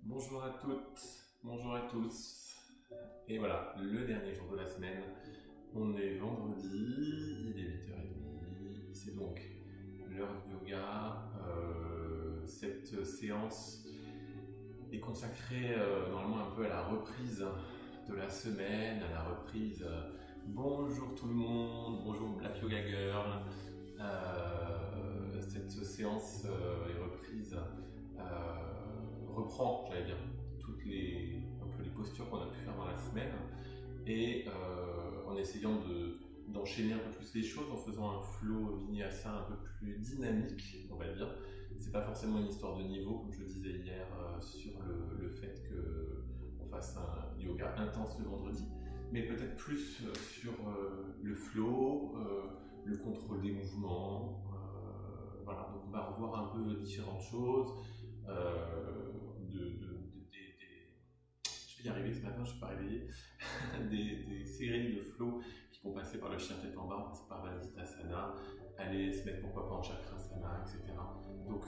Bonjour à toutes, bonjour à tous. Et voilà, le dernier jour de la semaine. On est vendredi, il est 8h30. C'est donc l'heure du yoga. Cette séance est consacrée normalement un peu à la reprise de la semaine, à la reprise. Bonjour tout le monde, bonjour Black Yoga Girl. Cette séance est reprise. Reprend, j'allais dire, un peu les postures qu'on a pu faire dans la semaine et en essayant d'enchaîner un peu plus les choses en faisant un flow vinyasa un peu plus dynamique, on va dire. C'est pas forcément une histoire de niveau, comme je disais hier sur le fait qu'on fasse un yoga intense le vendredi, mais peut-être plus sur le flow, le contrôle des mouvements. Voilà, donc on va revoir un peu différentes choses. Je vais y arriver ce matin, je ne suis pas réveillé, des séries de flows qui vont passer par le chien tête en bas, passer par Vasisthasana, aller se mettre pourquoi pas en Chakrasana, etc. Donc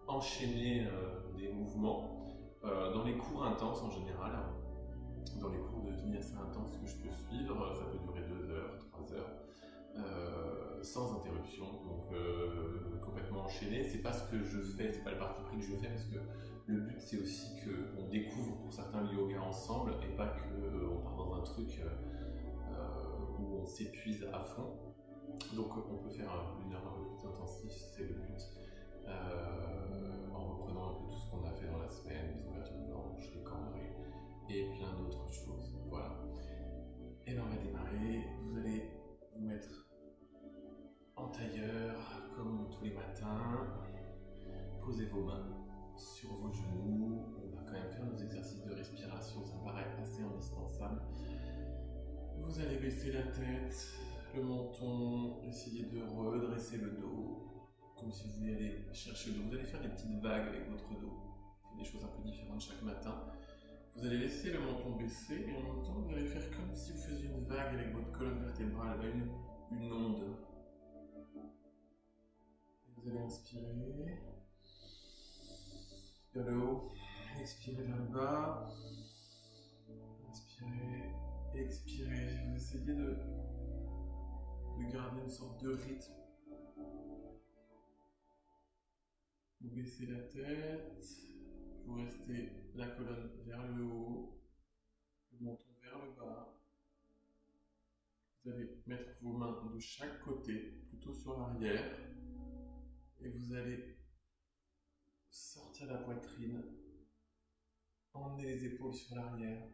enchaîner des mouvements dans les cours intenses en général, dans les cours de vinyasa intense que je peux suivre, ça peut durer 2 heures, 3 heures. Sans interruption, donc complètement enchaîné. C'est pas ce que je fais, c'est pas le parti pris que je fais, parce que le but c'est aussi qu'on découvre pour certains le yoga ensemble et pas qu'on part dans un truc où on s'épuise à fond. Donc on peut faire une heure un peu plus intensive si c'est le but, en reprenant un peu tout ce qu'on a fait dans la semaine, les ouvertures de hanches, les cambrés et plein d'autres choses. Voilà. Et bien on va démarrer. Vous allez vous mettre en tailleur, comme tous les matins. Posez vos mains sur vos genoux. On va quand même faire nos exercices de respiration, ça me paraît assez indispensable. Vous allez baisser la tête, le menton, essayez de redresser le dos, comme si vous vouliez aller chercher le dos. Vous allez faire des petites vagues avec votre dos. Faites des choses un peu différentes chaque matin. Vous allez laisser le menton baisser et en même temps vous allez faire comme si vous faisiez une vague avec votre colonne vertébrale, une onde. Vous allez inspirer vers le haut, expirez vers le bas, inspirez, expirez. Vous essayez de garder une sorte de rythme. Vous baissez la tête, vous restez la colonne vers le haut, le menton vers le bas. Vous allez mettre vos mains de chaque côté, plutôt sur l'arrière, et vous allez sortir la poitrine, emmener les épaules sur l'arrière,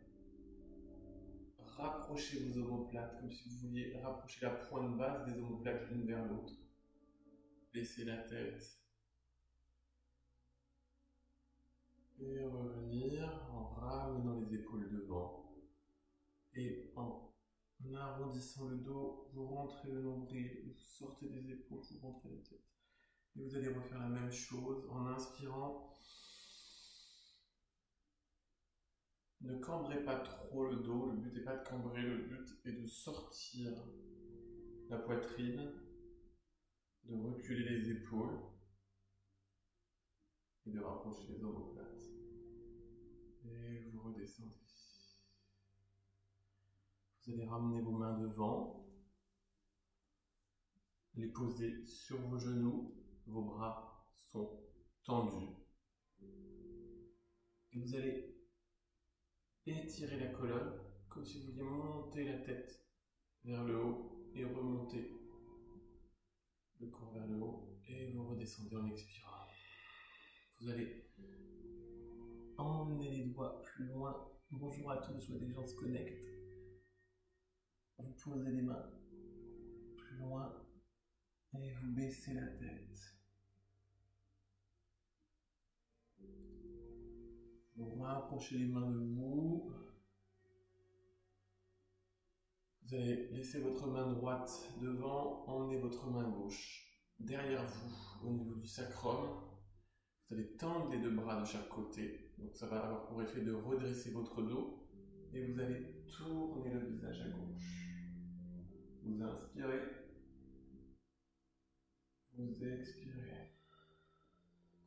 rapprochez vos omoplates comme si vous vouliez rapprocher la pointe basse des omoplates l'une vers l'autre. Baissez la tête et revenir en ramenant les épaules devant et en arrondissant le dos, vous rentrez le nombril, vous sortez les épaules, vous rentrez la tête. Et vous allez refaire la même chose en inspirant. Ne cambrez pas trop le dos, le but n'est pas de cambrer, le but est de sortir la poitrine, de reculer les épaules et de rapprocher les omoplates. Et vous redescendez. Vous allez ramener vos mains devant, les poser sur vos genoux, vos bras sont tendus. Et vous allez étirer la colonne comme si vous vouliez monter la tête vers le haut et remonter le corps vers le haut et vous redescendez en expirant. Vous allez emmener les doigts plus loin. Bonjour à tous, je vois des gens se connectent. Vous posez les mains plus loin et vous baissez la tête. Vous rapprochez les mains de vous. Vous allez laisser votre main droite devant, emmener votre main gauche derrière vous, au niveau du sacrum. Vous allez tendre les deux bras de chaque côté. Donc ça va avoir pour effet de redresser votre dos. Et vous allez tourner le visage à gauche. Vous inspirez. Vous expirez.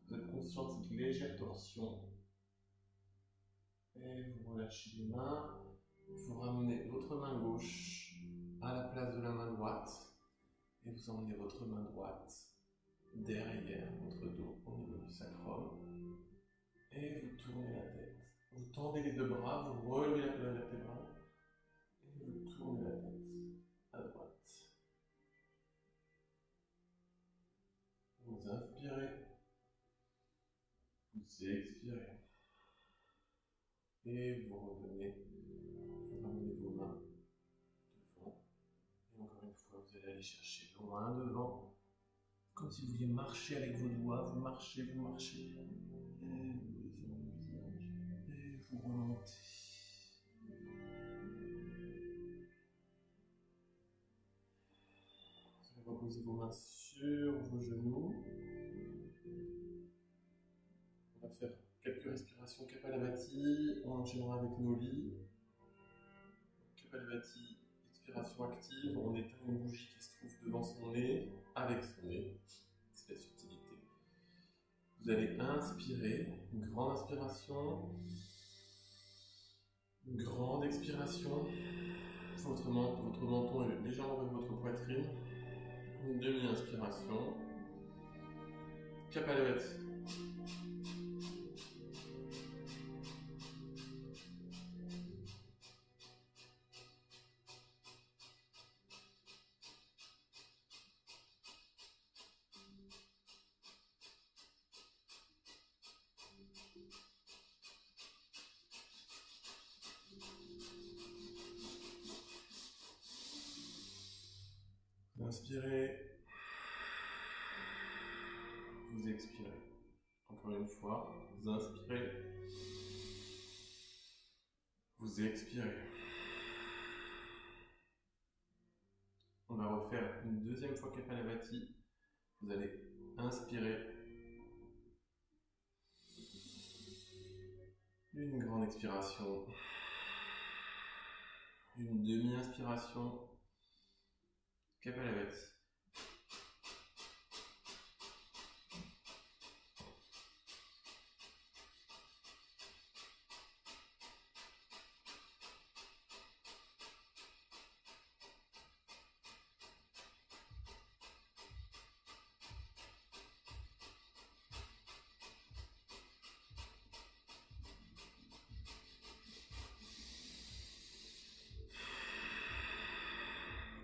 Vous êtes conscient de cette légère torsion. Et vous relâchez les mains. Vous ramenez votre main gauche à la place de la main droite. Et vous emmenez votre main droite derrière votre dos au niveau du sacrum. Et vous tournez la tête. Vous tendez les deux bras, vous relevez la colonne vertébrale. Et vous tournez la tête à droite. Vous inspirez. Vous expirez. Et vous revenez. Vous ramenez vos mains devant. Et encore une fois, vous allez aller chercher loin devant. Comme si vous vouliez marcher avec vos doigts. Vous marchez, vous marchez. Et vous descendez le visage. Et vous remontez. Vous allez reposer vos mains sur vos genoux. On va faire quelques respirations Kapalabhati. On enchaînera avec nos lits. Kapalabhati, expiration active. On éteint une bougie qui se trouve devant son nez, avec son nez. C'est la subtilité. Vous allez inspirer, une grande inspiration, une grande expiration. Votre menton est légèrement avec votre poitrine. Une demi-inspiration. Kapalabhati. Inspirez, vous expirez. Encore une fois, vous inspirez, vous expirez. On va refaire une deuxième fois Kapalabhati. Vous allez inspirer. Une grande expiration. Une demi-inspiration. Kapalabhati.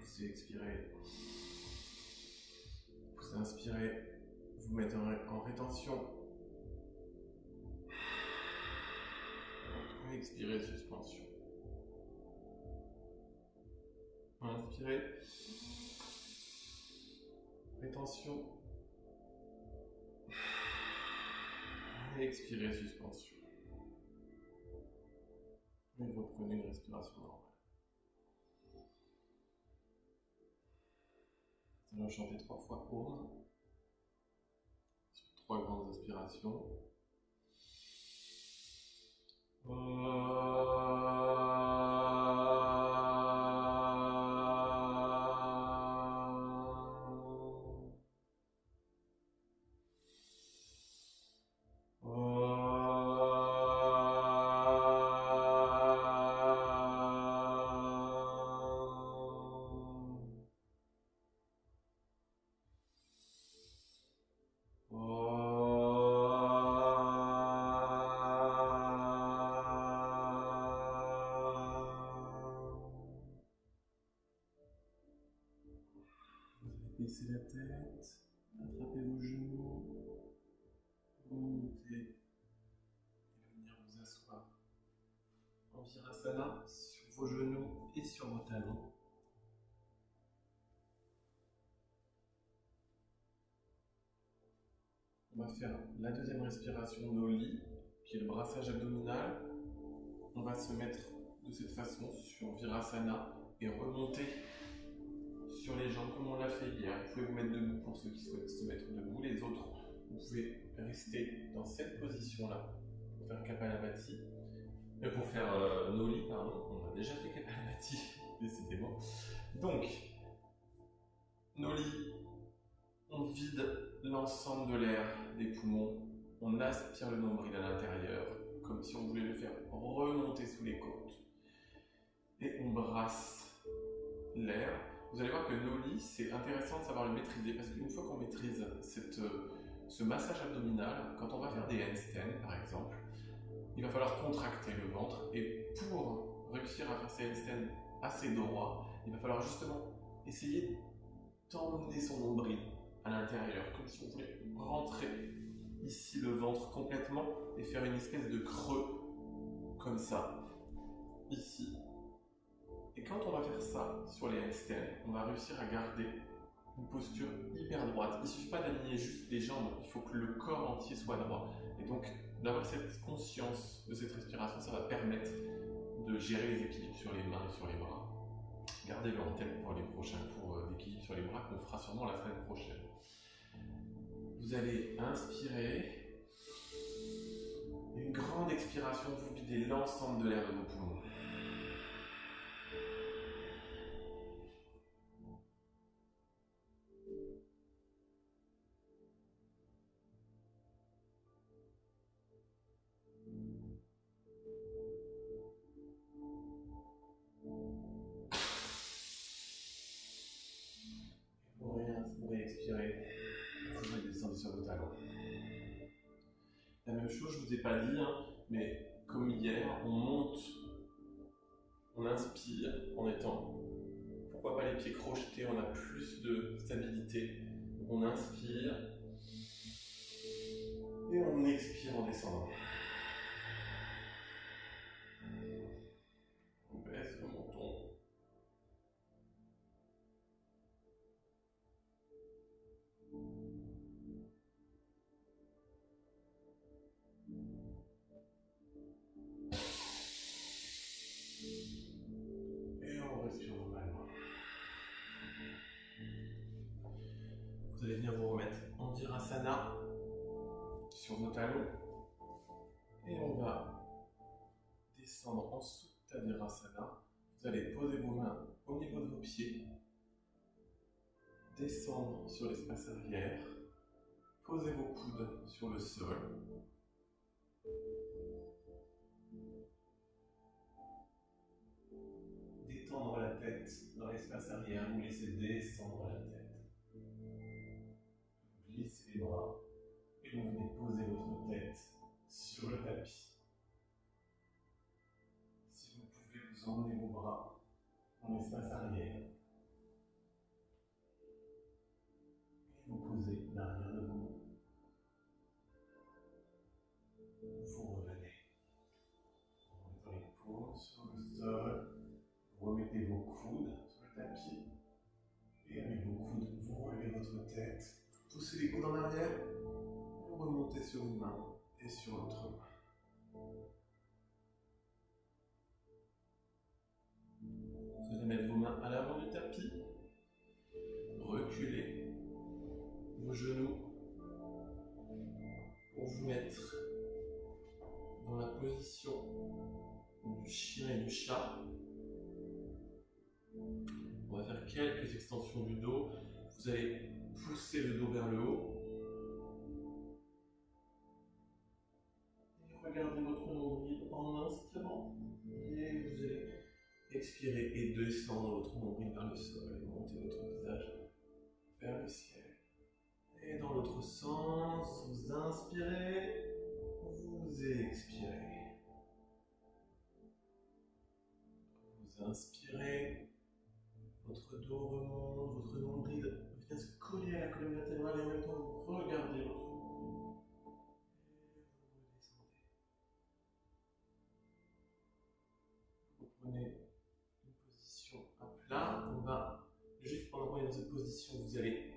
Vous expirez. Vous inspirez. Vous mettez en rétention. Expirez, suspension. Inspirez. Rétention. Expirez, suspension. Et reprenez une respiration normale. Nous allons chanter 3 fois Om. Sur 3 grandes inspirations. Baissez la tête, attrapez vos genoux, remontez et venir vous asseoir en Virasana sur vos genoux et sur vos talons. On va faire la deuxième respiration no li, qui est le brassage abdominal. On va se mettre de cette façon sur Virasana et remonter sur les jambes comme on l'a fait hier. Vous pouvez vous mettre debout pour ceux qui souhaitent se mettre debout. Les autres, vous pouvez rester dans cette position-là pour faire Kapalabhati. Pour faire no li, pardon. On a déjà fait Kapalabhati, décidément. Donc, no li, on vide l'ensemble de l'air des poumons. On aspire le nombril à l'intérieur comme si on voulait le faire remonter sous les côtes. Et on brasse l'air. Vous allez voir que Noli, c'est intéressant de savoir le maîtriser parce qu'une fois qu'on maîtrise ce massage abdominal, quand on va faire des handstands par exemple, il va falloir contracter le ventre et pour réussir à faire ces handstands assez droits, il va falloir justement essayer d'emmener son nombril à l'intérieur, comme si on voulait rentrer ici le ventre complètement et faire une espèce de creux comme ça, ici. Et quand on va faire ça sur les handstands, on va réussir à garder une posture hyper droite. Il ne suffit pas d'aligner juste les jambes, il faut que le corps entier soit droit. Et donc, d'avoir cette conscience de cette respiration, ça va permettre de gérer les équilibres sur les mains et sur les bras. Gardez-le en tête pour les prochains cours d'équilibre sur les bras qu'on fera sûrement la semaine prochaine. Vous allez inspirer. Une grande expiration, vous videz l'ensemble de l'air de vos poumons. Vous expirer. Vous descendez sur vos talons. La même chose, je ne vous ai pas dit, mais comme hier, on monte, on inspire en étant, pourquoi pas les pieds crochetés, on a plus de stabilité. On inspire et on expire en descendant. On baisse le menton. Et on respire normalement. Vous allez venir vous remettre en Virasana sur vos talons. Et on va descendre en Supta Virasana. Vous allez poser vos mains au niveau de vos pieds. Descendre sur l'espace arrière. Posez vos coudes sur le sol. Détendre la tête dans l'espace arrière, vous laissez descendre la tête. Vous glissez les bras et vous venez poser votre tête sur le tapis. Si vous pouvez, vous emmenez vos bras dans l'espace arrière. Et vous posez l'arrière de vous. Vous revenez. Vous mettez les paumes sur le sol. Vous remettez vos coudes sur le tapis. Et avec vos coudes, vous relevez votre tête. Poussez les coudes en arrière. Vous remontez sur une main et sur l'autre main. Vous allez mettre vos mains à l'avant du tapis. Reculez vos genoux pour vous mettre dans la position du chien et du chat. On va faire quelques extensions du dos. Vous allez pousser le dos vers le haut. Et regardez votre nombril en inspirant. Et vous allez expirer et descendre votre nombril vers le sol et monter votre visage vers le ciel. Et dans l'autre sens, vous inspirez, vous expirez. Vous inspirez, votre dos remonte, votre nombril vient se coller à la colonne vertébrale et en même temps vous regardez votre nombril. Et vous redescendez. Vous prenez une position à plat. On va, juste pendant qu'on est dans cette position, vous allez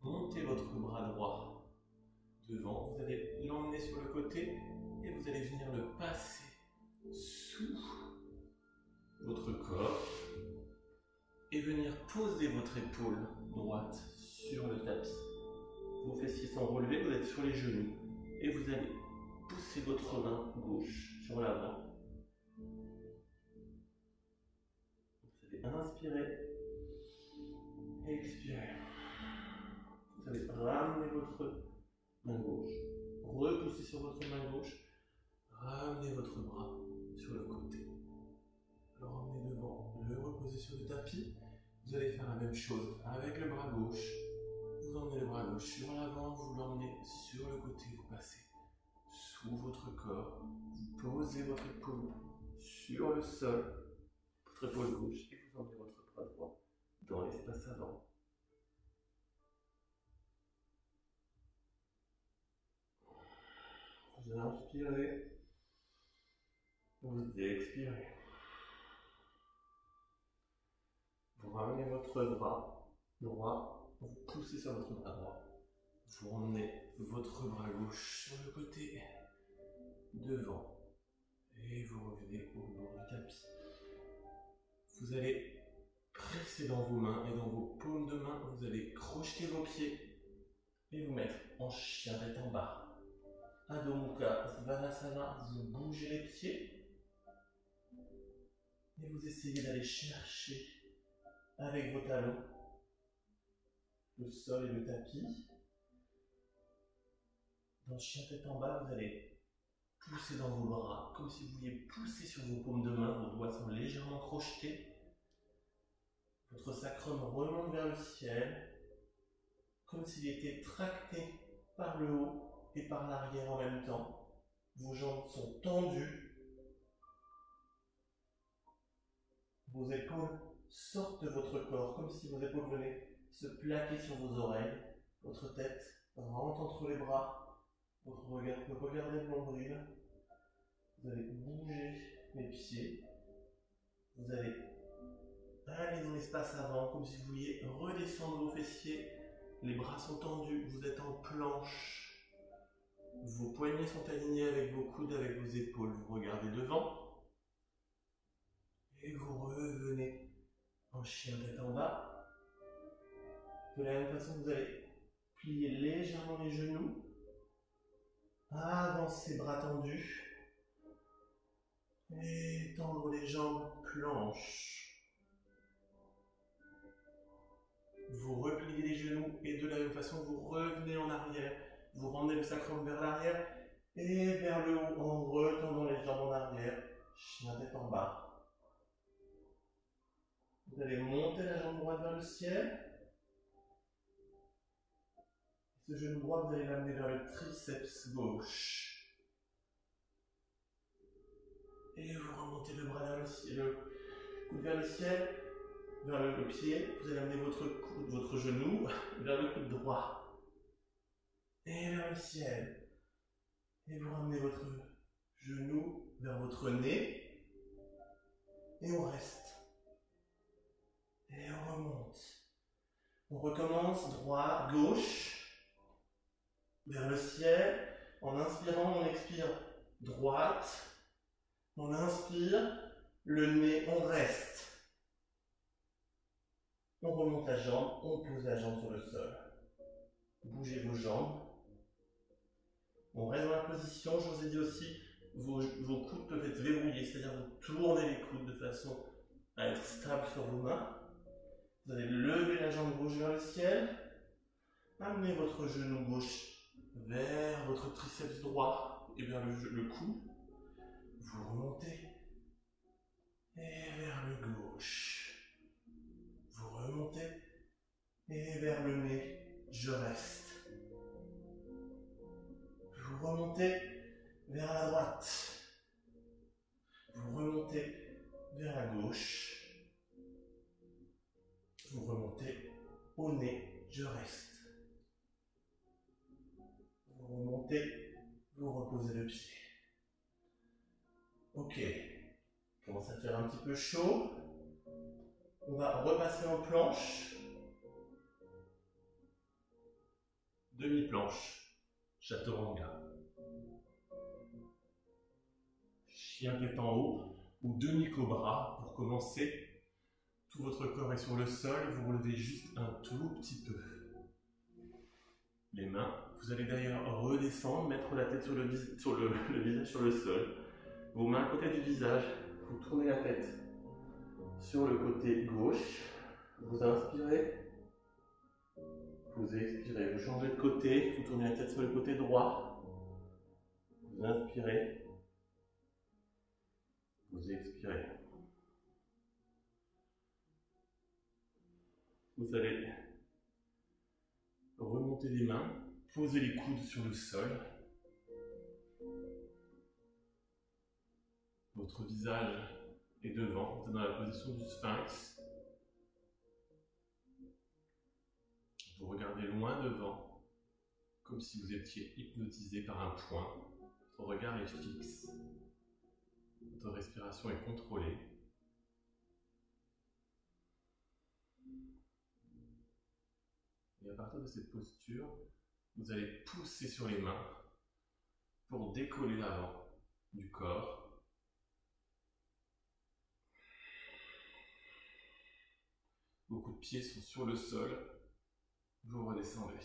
monter votre bras droit devant. Vous allez l'emmener sur le côté et vous allez venir le passer sous votre corps et venir poser votre épaule droite sur le tapis. Vos fessiers sont relevés, vous êtes sur les genoux et vous allez pousser votre main gauche sur l'avant. Vous allez inspirer, expirer. Vous allez ramener votre main gauche, repousser sur votre main gauche, ramenez votre bras sur le côté. Le ramenez devant, le reposez sur le tapis. Vous allez faire la même chose avec le bras gauche. Vous emmenez le bras gauche sur l'avant, vous l'emmenez sur le côté, vous passez sous votre corps. Vous posez votre épaule sur le sol, votre épaule gauche, et vous emmenez votre bras droit dans l'espace avant. Vous inspirez, vous expirez. Vous ramenez votre bras droit, vous poussez sur votre bras droit. Vous emmenez votre bras gauche sur le côté, devant, et vous revenez au bord du tapis. Vous allez presser dans vos mains et dans vos paumes de main, vous allez crocheter vos pieds et vous mettre en chien tête en bas. Adho Mukha Svanasana, vous bougez les pieds et vous essayez d'aller chercher avec vos talons le sol et le tapis. Dans chien tête en bas, vous allez pousser dans vos bras comme si vous vouliez pousser sur vos paumes de main, vos doigts sont légèrement crochetés. Votre sacrum remonte vers le ciel comme s'il était tracté par le haut et par l'arrière en même temps. Vos jambes sont tendues. Vos épaules sortent de votre corps comme si vos épaules venaient se plaquer sur vos oreilles. Votre tête rentre entre les bras. Votre regard peut regarder le nombril. Vous allez bouger les pieds. Vous allez aller dans l'espace avant comme si vous vouliez redescendre vos fessiers. Les bras sont tendus. Vous êtes en planche. Vos poignets sont alignés avec vos coudes, avec vos épaules. Vous regardez devant. Et vous revenez en chien tête en bas. De la même façon, vous allez plier légèrement les genoux. Avancez bras tendus. Et tendre les jambes planche. Vous repliez les genoux et de la même façon, vous revenez en arrière. Vous ramenez le sacrum vers l'arrière et vers le haut en retendant les jambes en arrière. Chien tête en bas. Vous allez monter la jambe droite vers le ciel. Ce genou droit, vous allez l'amener vers le triceps gauche. Et vous remontez le bras vers le ciel, le coude vers le ciel, vers le pied. Vous allez amener votre genou vers le coude droit. Et vers le ciel. Et vous ramenez votre genou vers votre nez. Et on reste. Et on remonte. On recommence droit, gauche, vers le ciel. En inspirant, on expire droite. On inspire, le nez, on reste. On remonte la jambe, on pose la jambe sur le sol. Bougez vos jambes. On reste dans la position, je vous ai dit aussi, vos coudes peuvent être verrouillés, c'est-à-dire vous tournez les coudes de façon à être stable sur vos mains. Vous allez lever la jambe gauche vers le ciel, amenez votre genou gauche vers votre triceps droit et vers le cou. Vous remontez et vers le gauche. Vous remontez et vers le nez, je reste. Vous remontez vers la droite. Vous remontez vers la gauche. Vous remontez au nez, je reste. Vous remontez, vous reposez le pied. Ok, commence à faire un petit peu chaud. On va repasser en planche. Demi-planche, chaturanga. Chien tête en haut ou demi-cobra pour commencer. Tout votre corps est sur le sol, vous relevez juste un tout petit peu. Les mains, vous allez d'ailleurs redescendre, mettre la tête le visage sur le sol. Vos mains à côté du visage, vous tournez la tête sur le côté gauche. Vous inspirez, vous expirez, vous changez de côté, vous tournez la tête sur le côté droit. Vous inspirez, Vous expirez. Vous allez remonter les mains, poser les coudes sur le sol. Votre visage est devant, vous êtes dans la position du sphinx. Vous regardez loin devant, comme si vous étiez hypnotisé par un point. Votre regard est fixe. Votre respiration est contrôlée. Et à partir de cette posture, vous allez pousser sur les mains pour décoller l'avant du corps. Vos coups de pied sont sur le sol. Vous redescendez.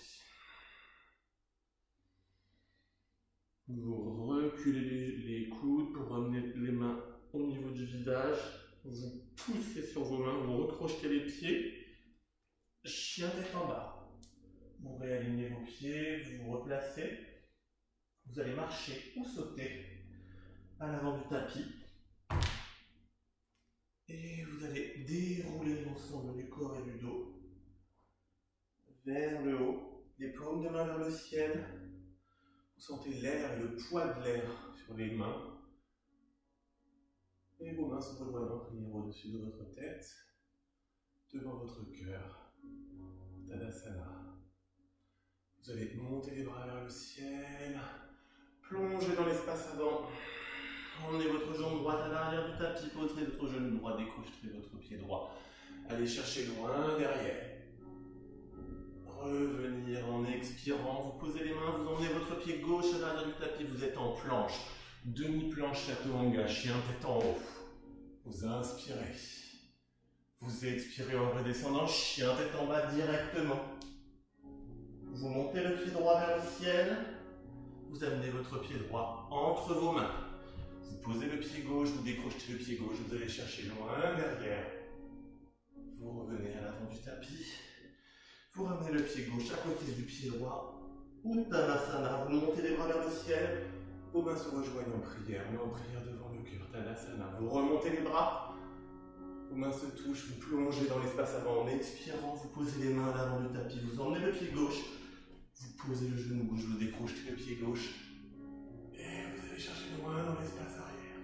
Vous reculez les coudes pour ramener les mains au niveau du visage. Vous poussez sur vos mains, vous recrochetez les pieds. Chien tête en bas. Vous réalignez vos pieds, vous vous replacez. Vous allez marcher ou sauter à l'avant du tapis. Et vous allez dérouler l'ensemble du corps et du dos vers le haut, les paumes de main vers le ciel. Vous sentez l'air et le poids de l'air sur les mains. Et vos mains se rejoignent en prière au-dessus de votre tête, devant votre cœur. Tadasana. Vous allez monter les bras vers le ciel, plonger dans l'espace avant. Emmenez votre jambe droite à l'arrière du tapis, poserez votre genou droit, décrocherez votre pied droit. Allez chercher loin derrière. Revenir en expirant, vous posez les mains, vous emmenez votre pied gauche à l'arrière du tapis, vous êtes en planche. Demi-planche chaturanga, chien tête en haut. Vous inspirez. Vous expirez en redescendant, chien tête en bas directement. Vous montez le pied droit vers le ciel. Vous amenez votre pied droit entre vos mains. Vous posez le pied gauche, vous décrochez le pied gauche, vous allez chercher loin derrière. Vous revenez à l'avant du tapis. Vous ramenez le pied gauche à côté du pied droit. Uttanasana, vous montez les bras vers le ciel. Vos mains se rejoignent en prière, mais en prière devant le cœur. Tadasana, vous remontez les bras. Vos mains se touchent, vous plongez dans l'espace avant. En expirant, vous posez les mains à l'avant du tapis. Vous emmenez le pied gauche. Vous posez le genou gauche, vous décrochez le pied gauche. Et vous allez chercher loin dans l'espace arrière.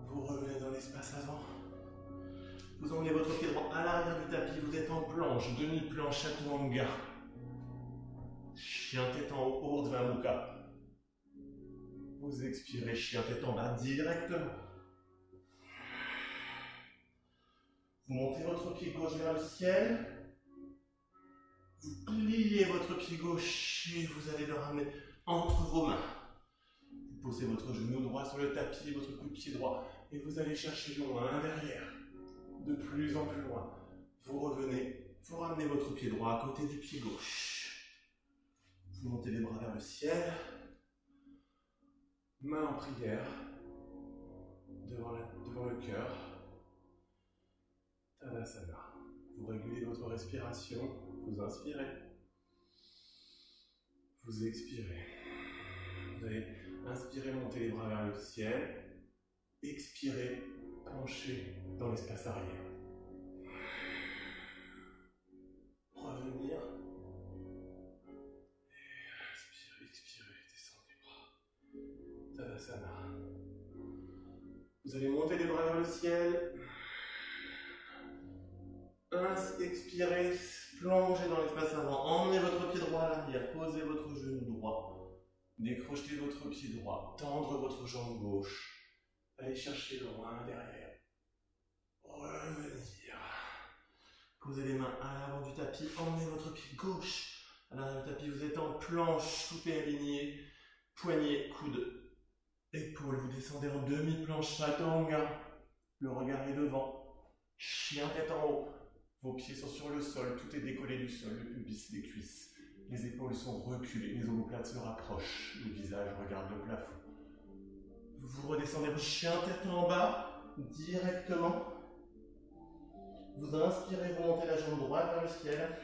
Vous revenez dans l'espace avant. Vous emmenez votre pied droit à l'arrière du tapis. Vous êtes en planche, demi-planche chaturanga. Chien tête en haut, Urdhva Mukha. Vous expirez, chien tête en bas directement. Vous montez votre pied gauche vers le ciel. Vous pliez votre pied gauche et vous allez le ramener entre vos mains. Vous posez votre genou droit sur le tapis, votre coup de pied droit, et vous allez chercher loin derrière, de plus en plus loin. Vous revenez, vous ramenez votre pied droit à côté du pied gauche. Vous montez les bras vers le ciel, main en prière, devant le cœur. Tadasana. Vous régulez votre respiration. Vous inspirez. Vous expirez. Vous allez inspirer, monter les bras vers le ciel. Expirez, penchez dans l'espace arrière. Revenir. Inspirez, expirez, descendez les bras. Tadasana. Vous allez monter les bras vers le ciel. Expirez, plongez dans l'espace avant, emmenez votre pied droit à l'arrière, posez votre genou droit, décrochez votre pied droit, tendre votre jambe gauche, allez chercher loin derrière, revenir, posez les mains à l'avant du tapis, emmenez votre pied gauche à l'arrière du tapis, vous êtes en planche, tout est aligné, poignets, coudes, épaules, vous descendez en demi-planche chaturanga, le regard est devant, chien tête en haut. Vos pieds sont sur le sol, tout est décollé du sol, le pubis, les cuisses. Les épaules sont reculées, les omoplates se rapprochent, le visage regarde le plafond. Vous redescendez, chien tête en bas, directement. Vous inspirez, vous montez la jambe droite vers le ciel.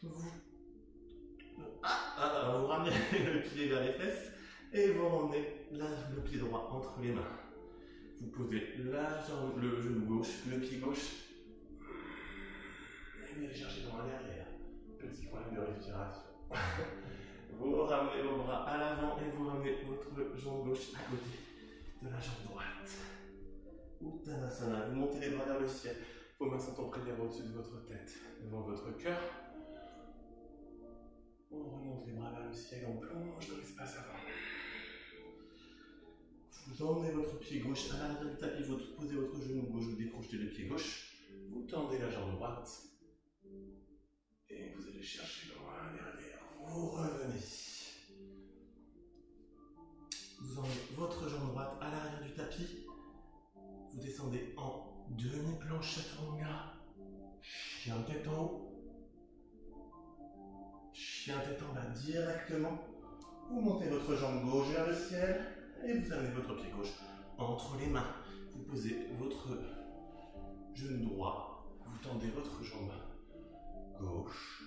Vous ramenez le pied vers les fesses. Et vous ramenez le pied droit entre les mains. Vous posez le genou gauche, le pied gauche. Et vous allez chercher dans l'arrière. Petit problème de respiration. Vous ramenez vos bras à l'avant et vous ramenez votre jambe gauche à côté de la jambe droite. Uttanasana. Vous montez les bras vers le ciel. Vos mains sont en prière au-dessus de votre tête, devant votre cœur. On remonte les bras vers le ciel, on plonge dans l'espace avant. Vous emmenez votre pied gauche à l'arrière du tapis, vous posez votre genou gauche, vous décrochez le pied gauche, vous tendez la jambe droite et vous allez chercher loin derrière. Vous revenez. Vous emmenez votre jambe droite à l'arrière du tapis, vous descendez en demi-planche chaturanga, chien tête en haut. Chien tête en bas directement. Vous montez votre jambe gauche vers le ciel et vous amenez votre pied gauche entre les mains. Vous posez votre genou droit. Vous tendez votre jambe gauche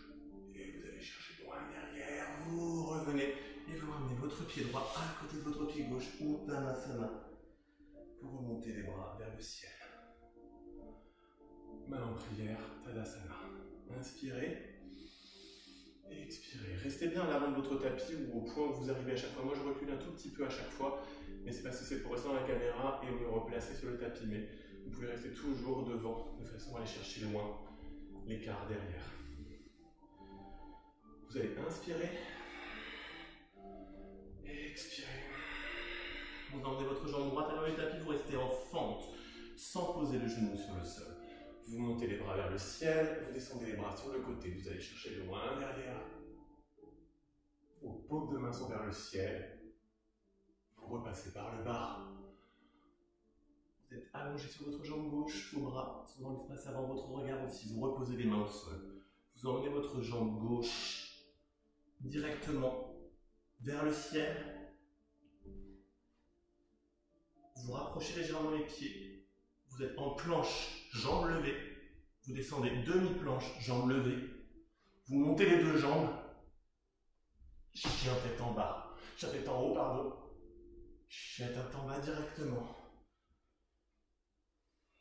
et vous allez chercher loin derrière. Vous revenez et vous ramenez votre pied droit à côté de votre pied gauche. Uttanasana. Vous remontez les bras vers le ciel. Main en prière, Tadasana. Inspirez. Et expirez. Restez bien à l'avant de votre tapis ou au point où vous arrivez à chaque fois. Moi, je recule un tout petit peu à chaque fois, mais c'est parce que c'est pour rester dans la caméra et me replacer sur le tapis. Mais vous pouvez rester toujours devant, de façon à aller chercher loin l'écart derrière. Vous allez inspirer et expirer. Vous emmenez votre jambe droite à l'avant du tapis, vous restez en fente, sans poser le genou sur le sol. Vous montez les bras vers le ciel, vous descendez les bras sur le côté, vous allez chercher loin derrière. Vos paumes de main sont vers le ciel. Vous repassez par le bas. Vous êtes allongé sur votre jambe gauche, vos bras sont dans l'espace avant votre regard aussi. Vous reposez les mains au sol. Vous emmenez votre jambe gauche directement vers le ciel. Vous rapprochez légèrement les pieds. Vous êtes en planche, jambes levées. Vous descendez demi-planche, jambes levées. Vous montez les deux jambes. Chien tête en bas. Chien tête en haut, pardon. Chien tête en bas directement.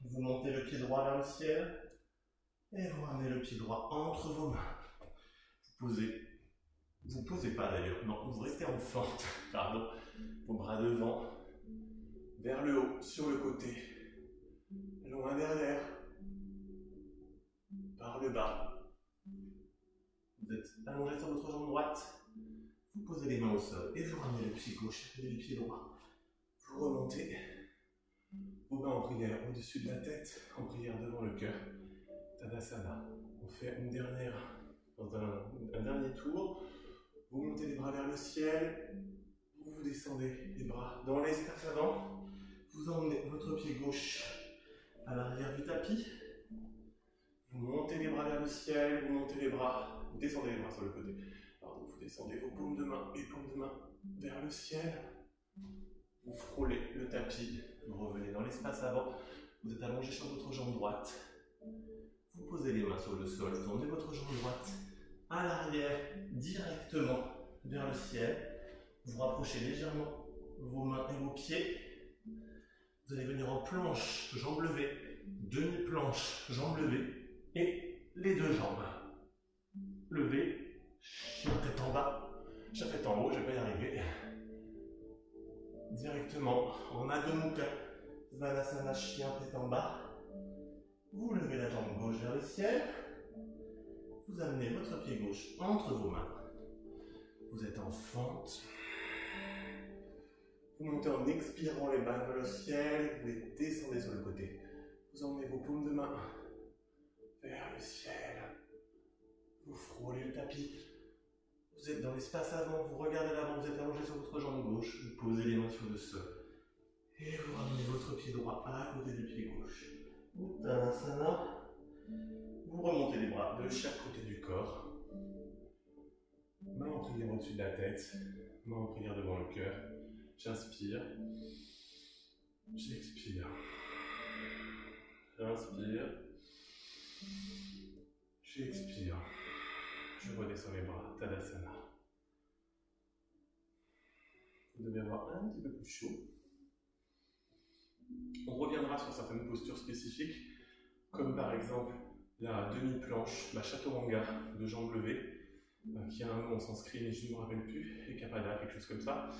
Vous montez le pied droit vers le ciel. Et vous ramenez le pied droit entre vos mains. Vous posez pas d'ailleurs. Non, vous restez en fente. Pardon. Vos bras devant. Vers le haut, sur le côté. Loin derrière. Par le bas. Vous êtes allongé sur votre jambe droite. Vous posez les mains au sol et vous ramenez le pied gauche et le pied droit. Vous remontez. Vos mains en prière au-dessus de la tête, en prière devant le cœur. Tadasana. On fait un dernier tour. Vous montez les bras vers le ciel. Vous descendez les bras dans l'espace avant. Vous emmenez votre pied gauche à l'arrière du tapis. Vous montez les bras vers le ciel, vous montez les bras, vous descendez les bras sur le côté. Pardon, vous descendez vos paumes de main et paumes de main vers le ciel. Vous frôlez le tapis, vous revenez dans l'espace avant. Vous êtes allongé sur votre jambe droite. Vous posez les mains sur le sol, vous emmenez votre jambe droite à l'arrière, directement vers le ciel. Vous rapprochez légèrement vos mains et vos pieds. Vous allez venir en planche, jambes levées, demi-planche, jambes levées, et les deux jambes levées, chien tête en bas, chien tête en haut, je vais pas y arriver. Directement en Adho Mukha Svanasana, chien tête en bas. Vous levez la jambe gauche vers le ciel. Vous amenez votre pied gauche entre vos mains. Vous êtes en fente. Vous montez en expirant les bras vers le ciel. Vous les descendez sur le côté. Vous emmenez vos paumes de main vers le ciel. Vous frôlez le tapis. Vous êtes dans l'espace avant. Vous regardez l'avant. Vous êtes allongé sur votre jambe gauche. Vous posez les mains sur le sol. Et vous ramenez votre pied droit à côté du pied gauche. Uttanasana. Vous remontez les bras de chaque côté du corps. Main en prière au-dessus de la tête. Main en prière devant le cœur. J'inspire. J'expire. J'inspire. J'expire. Je redescends les bras. Tadasana. Vous devez avoir un petit peu plus chaud. On reviendra sur certaines postures spécifiques, comme par exemple la demi-planche, la chaturanga de jambes levées, qui a un nom en sanskrit, mais je ne me rappelle plus, et Kapada, quelque chose comme ça,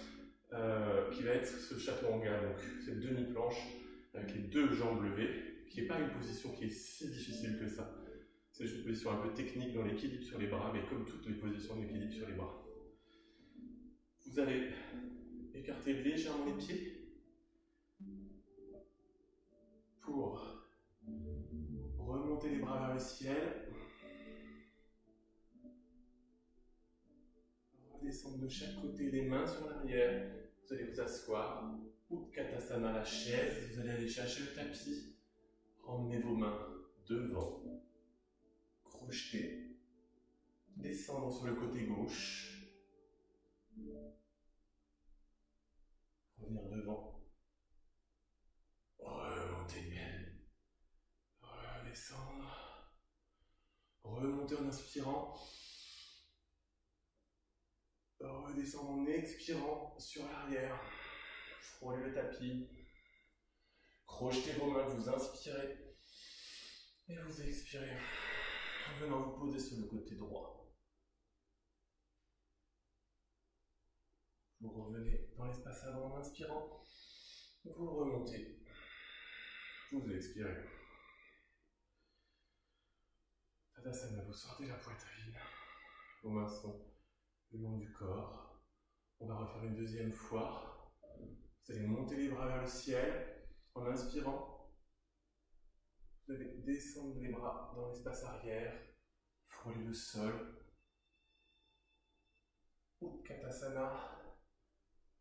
qui va être ce chaturanga, donc cette demi-planche avec les deux jambes levées, qui n'est pas une position qui est si difficile que ça. C'est une position un peu technique dans l'équilibre sur les bras, mais comme toutes les positions d'équilibre sur les bras. Vous allez écarter légèrement les pieds pour remonter les bras vers le ciel. Redescendre de chaque côté, les mains sur l'arrière. Vous allez vous asseoir. Utkatasana, la chaise. Vous allez aller chercher le tapis. Emmenez vos mains devant. Crocheter. Descendre sur le côté gauche. Revenir devant. Remonter. Redescendre. Remonter en inspirant. Redescendre en expirant sur l'arrière. Frôlez le tapis. Crochetez vos mains, vous inspirez. Et vous expirez. En venant vous poser sur le côté droit. Vous revenez dans l'espace avant en inspirant. Vous remontez. Vous expirez. Tadasana, vous sortez la poitrine. Vos mains sont le long du corps. On va refaire une deuxième fois. Vous allez monter les bras vers le ciel en inspirant. Vous allez descendre les bras dans l'espace arrière, frôler le sol. Utkatasana,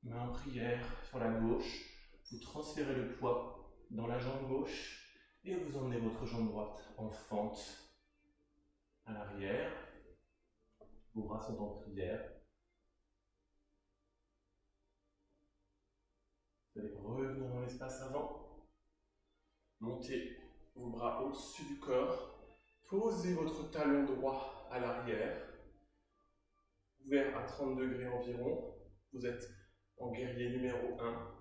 main en prière sur la gauche. Vous transférez le poids dans la jambe gauche et vous emmenez votre jambe droite en fente à l'arrière. Vos bras sont en prière. Vous allez revenir dans l'espace avant. Montez vos bras au-dessus du corps. Posez votre talon droit à l'arrière. Ouvert à 30 degrés environ. Vous êtes en guerrier numéro 1.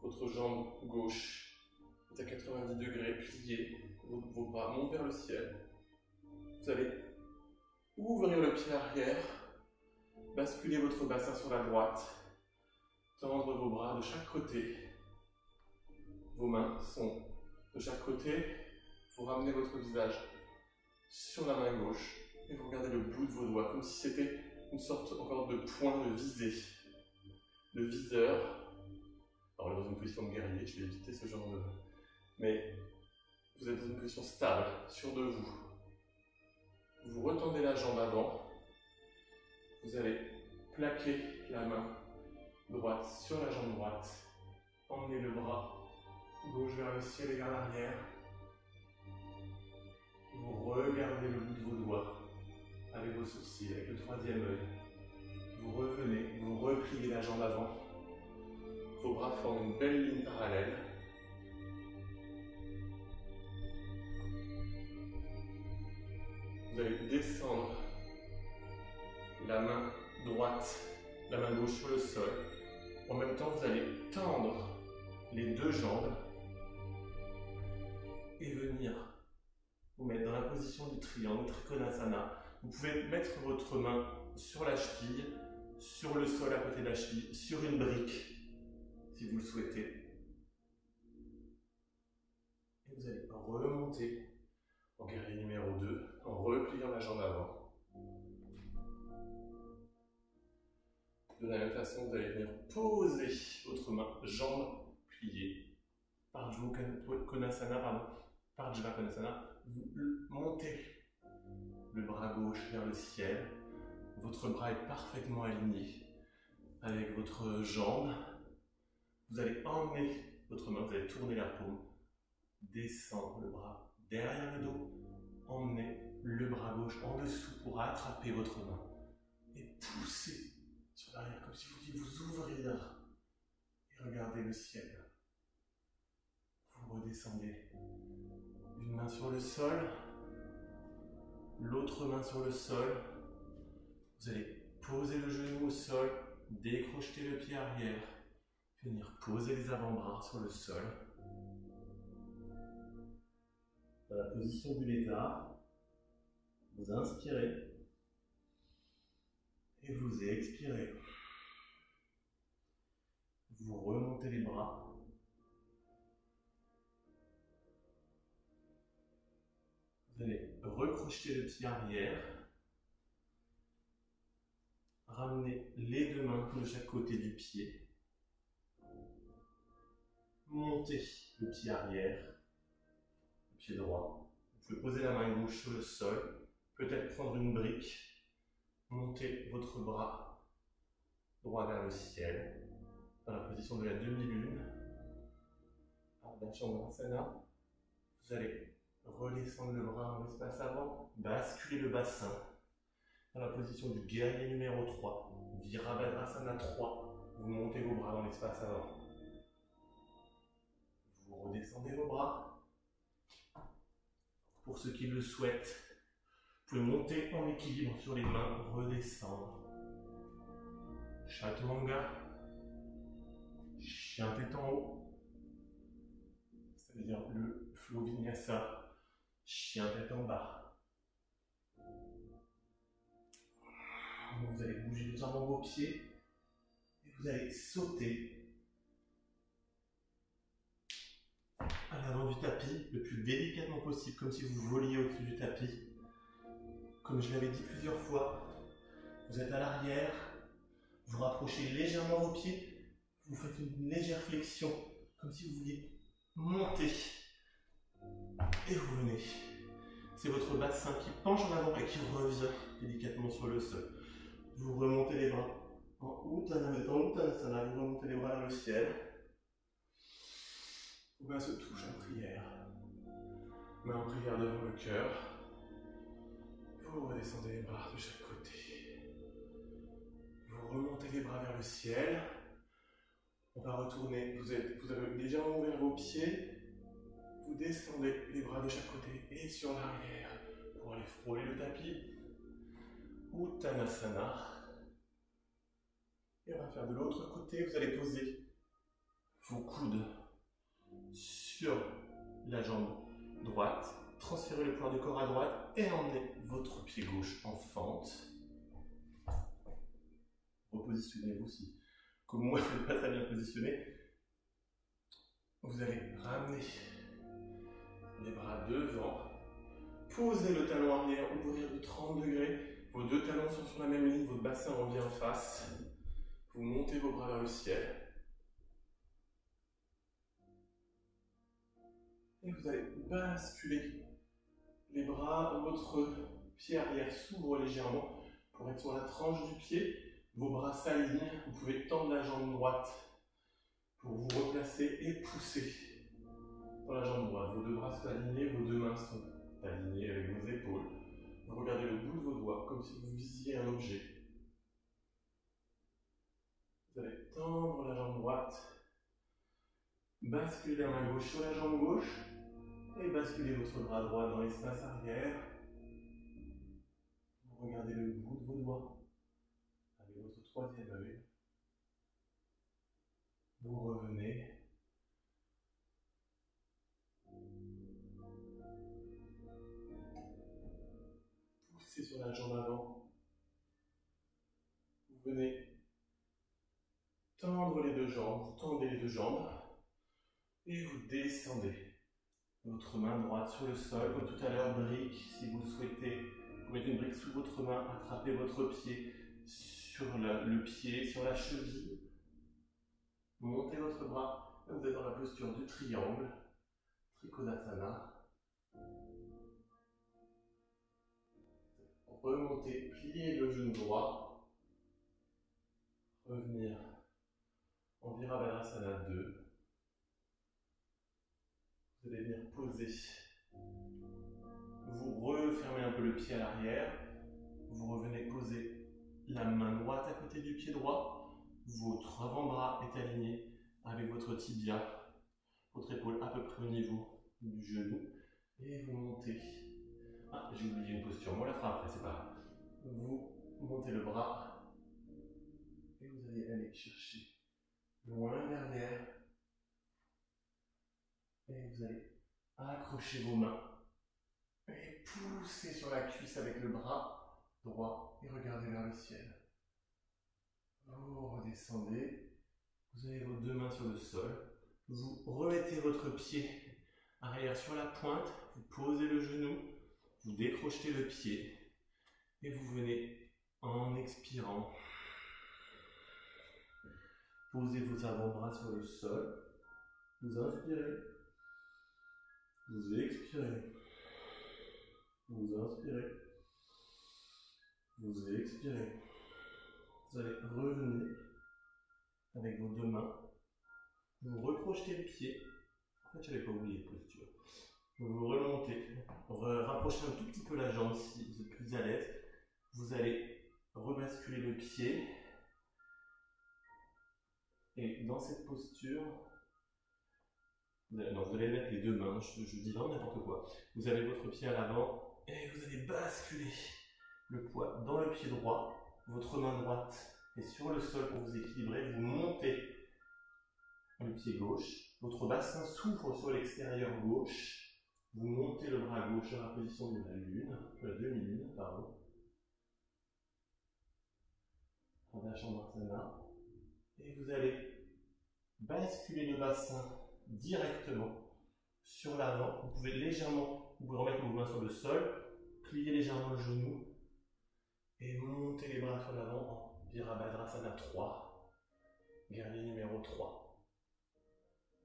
Votre jambe gauche est à 90 degrés, pliée. Vos bras montent vers le ciel. Vous allez ouvrir le pied arrière, basculer votre bassin sur la droite, tendre vos bras de chaque côté. Vos mains sont de chaque côté. Vous ramenez votre visage sur la main gauche et vous regardez le bout de vos doigts comme si c'était une sorte encore de point de visée, de viseur. Alors, on est dans une position de guerrier, je vais éviter ce genre de... Mais vous êtes dans une position stable, sûre de vous. Vous retendez la jambe avant. Vous allez plaquer la main droite sur la jambe droite. Emmenez le bras gauche vers le ciel et vers l'arrière. Vous regardez le bout de vos doigts avec vos sourcils, avec le troisième œil. Vous revenez, vous repliez la jambe avant. Vos bras forment une belle ligne parallèle. Vous allez descendre la main droite, la main gauche sur le sol. En même temps, vous allez tendre les deux jambes et venir vous mettre dans la position du triangle, Trikonasana. Vous pouvez mettre votre main sur la cheville, sur le sol à côté de la cheville, sur une brique, si vous le souhaitez. Et vous allez remonter en guerrier numéro 2, en repliant la jambe avant. De la même façon, vous allez venir poser votre main, jambe pliée, Pardjva Konasana. Vous montez le bras gauche vers le ciel. Votre bras est parfaitement aligné avec votre jambe. Vous allez emmener votre main, vous allez tourner la paume, descendre le bras derrière le dos, emmener le bras gauche en dessous pour attraper votre main et pousser sur l'arrière comme si vous vouliez vous ouvrir et regarder le ciel. Vous redescendez, une main sur le sol, l'autre main sur le sol. Vous allez poser le genou au sol, décrocheter le pied arrière, venir poser les avant-bras sur le sol. Dans la position du lézard, vous inspirez et vous expirez. Vous remontez les bras. Vous allez recrocheter le pied arrière. Ramenez les deux mains de chaque côté du pied. Montez le pied arrière, le pied droit. Vous pouvez poser la main gauche sur le sol, peut-être prendre une brique. Montez votre bras droit vers le ciel, dans la position de la demi-lune. Ardha Chandrasana. Vous allez redescendre le bras dans l'espace avant, basculer le bassin dans la position du guerrier numéro 3, Virabhadrasana 3. Vous montez vos bras dans l'espace avant. Vous redescendez vos bras. Pour ceux qui le souhaitent, vous pouvez monter en équilibre sur les mains, redescendre. Chaturanga, chien tête en haut, c'est-à-dire le flow vinyasa, chien tête en bas. Vous allez bouger légèrement vos pieds et vous allez sauter à l'avant du tapis le plus délicatement possible, comme si vous voliez au-dessus du tapis. Comme je l'avais dit plusieurs fois, vous êtes à l'arrière, vous rapprochez légèrement vos pieds, vous faites une légère flexion, comme si vous vouliez monter, et vous venez. C'est votre bassin qui penche en avant et qui revient délicatement sur le sol. Vous remontez les bras en Uttanasana, vous remontez les bras vers le ciel. Vos mains se touchent en prière. Main en prière devant le cœur. Vous redescendez les bras de chaque côté. Vous remontez les bras vers le ciel. On va retourner. Vous avez légèrement ouvert vos pieds. Vous descendez les bras de chaque côté et sur l'arrière pour aller frôler le tapis. Uttanasana. Et on va faire de l'autre côté. Vous allez poser vos coudes sur la jambe droite. Transférez le poids du corps à droite et emmenez votre pied gauche en fente. Repositionnez-vous si, comme moi, vous n'êtes pas très bien positionné. Vous allez ramener les bras devant. Posez le talon arrière, ouvrir de 30 degrés. Vos deux talons sont sur la même ligne, votre bassin revient en face. Vous montez vos bras vers le ciel. Et vous allez basculer les bras, votre pied arrière s'ouvre légèrement pour être sur la tranche du pied. Vos bras s'alignent, vous pouvez tendre la jambe droite pour vous replacer et pousser dans la jambe droite. Vos deux bras sont alignés, vos deux mains sont alignées avec vos épaules. Vous regardez le bout de vos doigts comme si vous visiez un objet. Vous allez tendre la jambe droite, basculer la main gauche sur la jambe gauche et basculer votre bras droit dans l'espace arrière. Vous regardez le bout de vos doigts avec votre troisième œil. Vous revenez. Poussez sur la jambe avant. Vous venez tendre les deux jambes, vous tendez les deux jambes et vous descendez. Votre main droite sur le sol, comme tout à l'heure, brique, si vous le souhaitez. Vous mettez une brique sous votre main, attrapez votre pied sur le pied, sur la cheville. Montez votre bras, vous êtes dans la posture du triangle, Trikonasana. Remontez, pliez le genou droit. Revenir en Virabhadrasana 2. Vous allez venir poser. Vous refermez un peu le pied à l'arrière. Vous revenez poser la main droite à côté du pied droit. Votre avant-bras est aligné avec votre tibia, votre épaule à peu près au niveau du genou. Et vous montez. Ah, j'ai oublié une posture. On la fera après, c'est pas grave. Vous montez le bras. Et vous allez allez aller chercher loin derrière. Et vous allez accrocher vos mains. Et pousser sur la cuisse avec le bras droit et regardez vers le ciel. Vous redescendez. Vous avez vos deux mains sur le sol. Vous remettez votre pied arrière sur la pointe. Vous posez le genou. Vous décrochetez le pied. Et vous venez en expirant. Posez vos avant-bras sur le sol. Vous inspirez. Vous expirez. Vous inspirez. Vous expirez. Vous allez revenir avec vos deux mains. Vous recrochetez le pied. En fait, je n'avais pas oublié de posture. Vous remontez. Rapprochez un tout petit peu la jambe si vous êtes plus à l'aise. Vous allez rebasculer le pied. Et dans cette posture, vous allez mettre les deux mains. Je dis vraiment n'importe quoi. Vous avez votre pied à l'avant. Et vous allez basculer le poids dans le pied droit. Votre main droite est sur le sol pour vous équilibrer. Vous montez le pied gauche. Votre bassin s'ouvre sur l'extérieur gauche. Vous montez le bras gauche dans la position de la lune, de la demi-lune, pardon. Radhasana. Et vous allez basculer le bassin directement sur l'avant. Vous pouvez légèrement, vous pouvez remettre vos mains sur le sol, plier légèrement le genou et monter les bras sur l'avant en Virabhadrasana 3, guerrier numéro 3.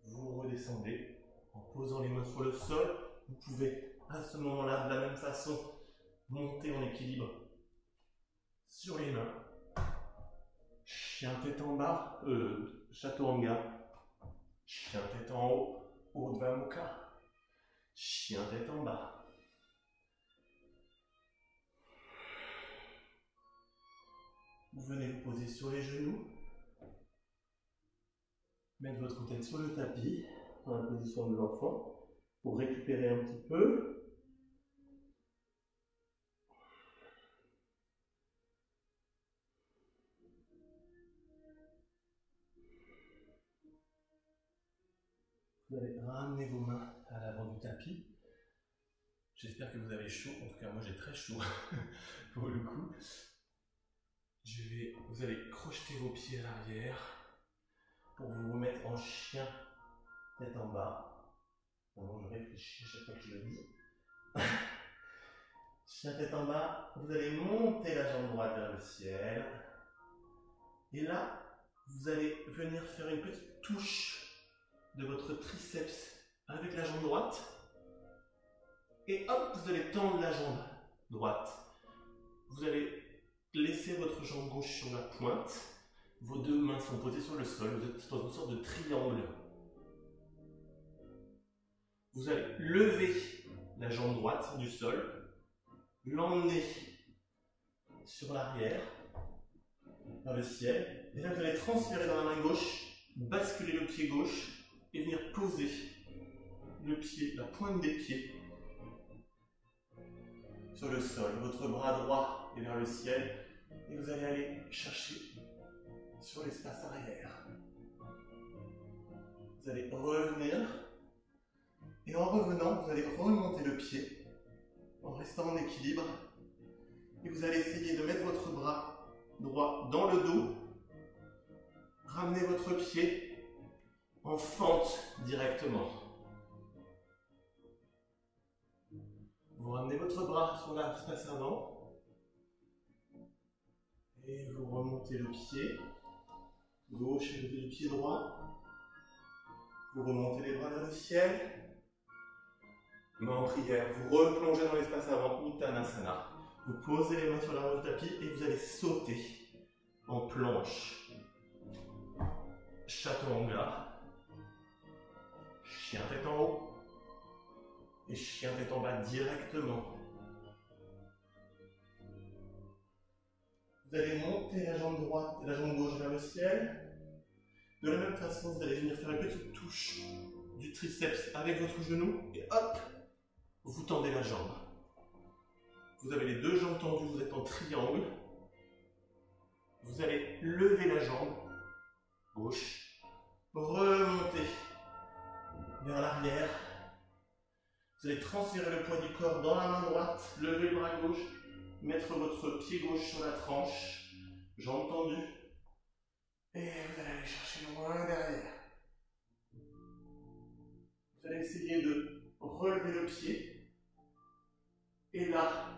Vous redescendez en posant les mains sur le sol. Vous pouvez à ce moment-là, de la même façon, monter en équilibre sur les mains. Chien tête en bas, Chaturanga. Chien tête en haut, Urdhva Mukha. Chien tête en bas. Vous venez vous poser sur les genoux. Mettre votre tête sur le tapis, dans la position de l'enfant, pour récupérer un petit peu. Vous allez ramener vos mains à l'avant du tapis. J'espère que vous avez chaud. En tout cas, moi j'ai très chaud pour le coup. Vous allez crocheter vos pieds à l'arrière pour vous remettre en chien tête en bas. Maintenant, je réfléchis à chaque fois que je le dis. Chien tête en bas. Vous allez monter la jambe droite vers le ciel. Et là, vous allez venir faire une petite touche de votre triceps avec la jambe droite. Et hop, vous allez tendre la jambe droite. Vous allez laisser votre jambe gauche sur la pointe. Vos deux mains sont posées sur le sol. Vous êtes dans une sorte de triangle. Vous allez lever la jambe droite du sol, l'emmener sur l'arrière, vers le ciel. Et là, vous allez transférer dans la main gauche, basculer le pied gauche et venir poser le pied, la pointe des pieds sur le sol. Votre bras droit est vers le ciel et vous allez aller chercher sur l'espace arrière. Vous allez revenir et en revenant, vous allez remonter le pied en restant en équilibre et vous allez essayer de mettre votre bras droit dans le dos, ramener votre pied en fente directement. Vous ramenez votre bras sur l'espace avant et vous remontez le pied gauche et le pied droit. Vous remontez les bras vers le ciel. Main en prière, vous replongez dans l'espace avant, Uttanasana. Vous posez les mains sur la roche du tapis et vous allez sauter en planche. Chaturanga. Chien tête en haut. Et chien tête en bas directement. Vous allez monter la jambe droite et la jambe gauche vers le ciel. De la même façon, vous allez venir faire une petite touche du triceps avec votre genou. Et hop, vous tendez la jambe. Vous avez les deux jambes tendues, vous êtes en triangle. Vous allez lever la jambe gauche, remonter vers l'arrière. Vous allez transférer le poids du corps dans la main droite, lever le bras gauche, mettre votre pied gauche sur la tranche, jambes tendues. Et vous allez aller chercher loin derrière. Vous allez essayer de relever le pied. Et là,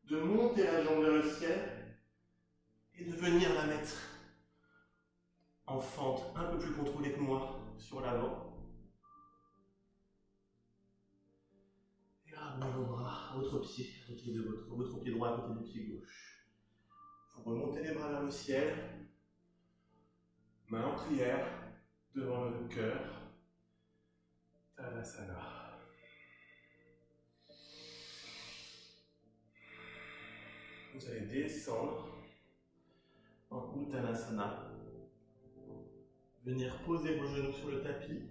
de monter la jambe vers le ciel et de venir la mettre en fente un peu plus contrôlée que moi sur l'avant. Et ramenez vos bras à votre pied, votre pied droit à côté du pied gauche. Vous remontez les bras vers le ciel, main en prière, devant le cœur. Tadasana. Vous allez descendre en Uttanasana. Venir poser vos genoux sur le tapis.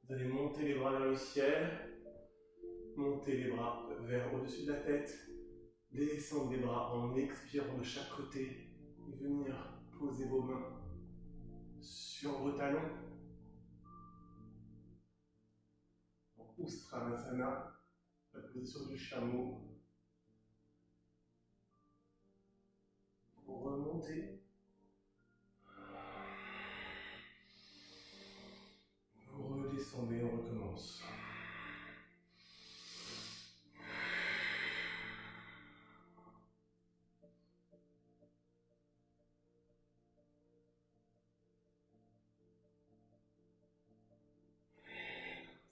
Vous allez monter les bras vers le ciel. Monter les bras vers au-dessus de la tête. Descendre les bras en expirant de chaque côté. Et venir poser vos mains sur vos talons. En Uttanasana. La position du chameau. Vous remontez. Vous redescendez, on recommence.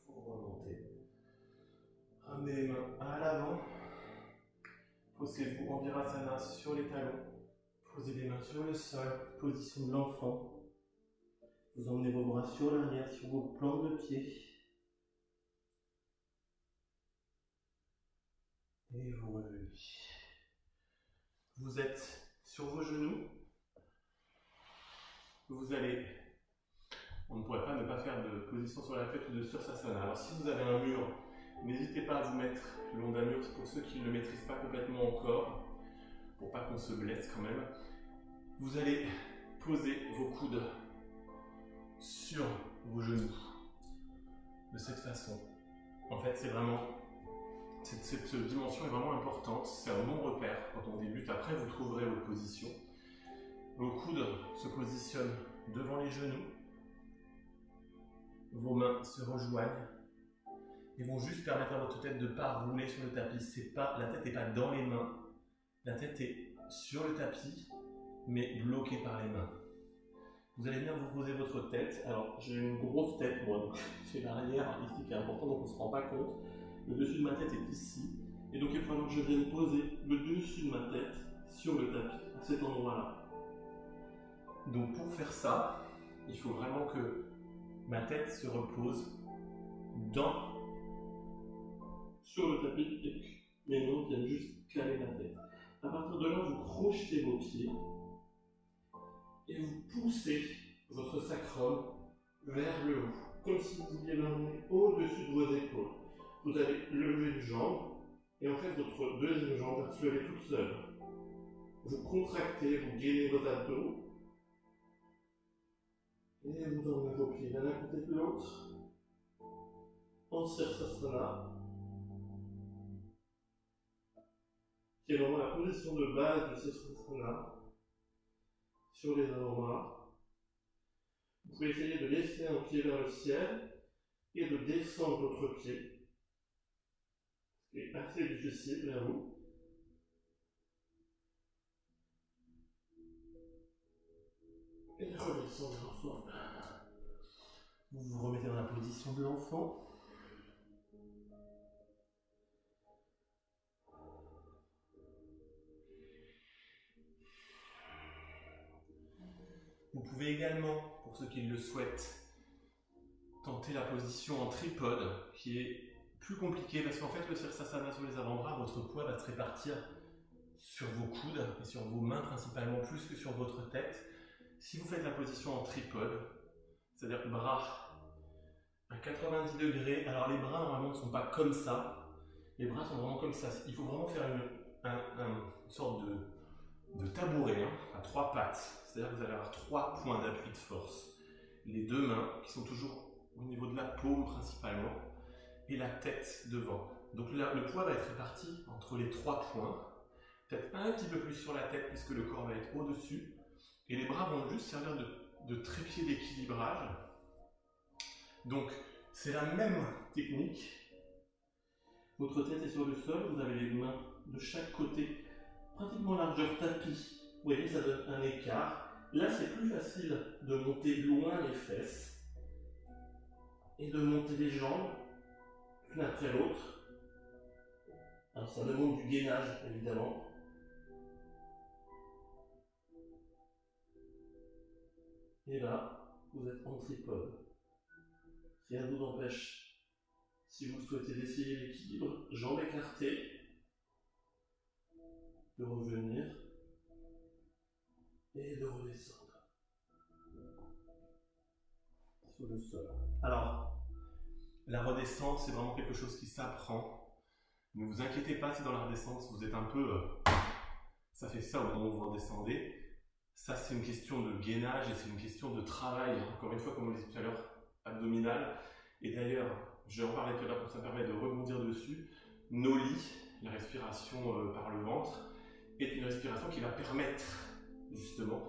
Vous remontez. Ramenez les mains à l'avant. Posez-vous en Virasana sur les talons. Posez les mains sur le sol, position de l'enfant. Vous emmenez vos bras sur l'arrière, sur vos plantes de pied. Et vous revenez. Vous êtes sur vos genoux. Vous allez... On ne pourrait pas ne pas faire de position sur la tête ou de Sirsasana. Alors si vous avez un mur, n'hésitez pas à vous mettre le long d'un mur pour ceux qui ne le maîtrisent pas complètement encore, pour pas qu'on se blesse quand même. Vous allez poser vos coudes sur vos genoux de cette façon. En fait, c'est vraiment cette dimension est vraiment importante. C'est un bon repère quand on débute. Après, vous trouverez votre position. Vos coudes se positionnent devant les genoux. Vos mains se rejoignent et vont juste permettre à votre tête de ne pas rouler sur le tapis. La tête n'est pas dans les mains. La tête est sur le tapis, mais bloquée par les mains. Vous allez bien vous poser votre tête. Alors, j'ai une grosse tête, moi, donc j'ai l'arrière ici qui est important, donc on ne se rend pas compte. Le dessus de ma tête est ici. Et donc, il faut que je vienne poser le dessus de ma tête sur le tapis, à cet endroit-là. Donc, pour faire ça, il faut vraiment que ma tête se repose sur le tapis et mes mains viennent juste caler ma tête. À partir de là, vous crochetez vos pieds et vous poussez votre sacrum vers le haut, comme si vous aviez l'emmener au-dessus de vos épaules. Vous allez lever une jambe et en fait votre deuxième jambe va se lever toute seule. Vous contractez, vous gainez vos abdos et vous emmenez vos pieds l'un à côté de l'autre en Sirsasana, qui est vraiment la position de base du Sirsasana sur les avant-bras. Vous pouvez essayer de laisser un pied vers le ciel et de descendre votre pied, ce qui est assez difficile, j'avoue. Et redescendez ensemble. Vous vous remettez dans la position de l'enfant. Vous pouvez également, pour ceux qui le souhaitent, tenter la position en tripode, qui est plus compliquée parce qu'en fait, le Sirsasana sur les avant-bras, votre poids va se répartir sur vos coudes et sur vos mains principalement plus que sur votre tête. Si vous faites la position en tripode, c'est-à-dire bras à 90 degrés, alors les bras normalement ne sont pas comme ça, les bras sont vraiment comme ça. Il faut vraiment faire une sorte de tabouret à 3 pattes. C'est-à-dire que vous allez avoir 3 points d'appui de force. Les 2 mains qui sont toujours au niveau de la paume principalement et la tête devant. Donc là, le poids va être réparti entre les 3 points. Peut-être un petit peu plus sur la tête puisque le corps va être au-dessus. Et les bras vont juste servir de trépied d'équilibrage. Donc c'est la même technique. Votre tête est sur le sol, vous avez les mains de chaque côté, pratiquement largeur tapis. Vous voyez, ça donne un écart. Là, c'est plus facile de monter loin les fesses et de monter les jambes l'une après l'autre. Alors ça demande du gainage, évidemment. Et là, vous êtes en tripode. Rien ne vous empêche, si vous souhaitez d'essayer l'équilibre, jambes écartées, de revenir et de redescendre sur le sol. Alors, la redescente, c'est vraiment quelque chose qui s'apprend. Ne vous inquiétez pas si dans la redescente, vous êtes un peu... ça fait ça au moment où vous redescendez. Ça, c'est une question de gainage et c'est une question de travail. Encore une fois, comme on le disait tout à l'heure, abdominal. Et d'ailleurs, je vais en parler tout à l'heure, ça permet de rebondir dessus. Noli, la respiration par le ventre, est une respiration qui va permettre justement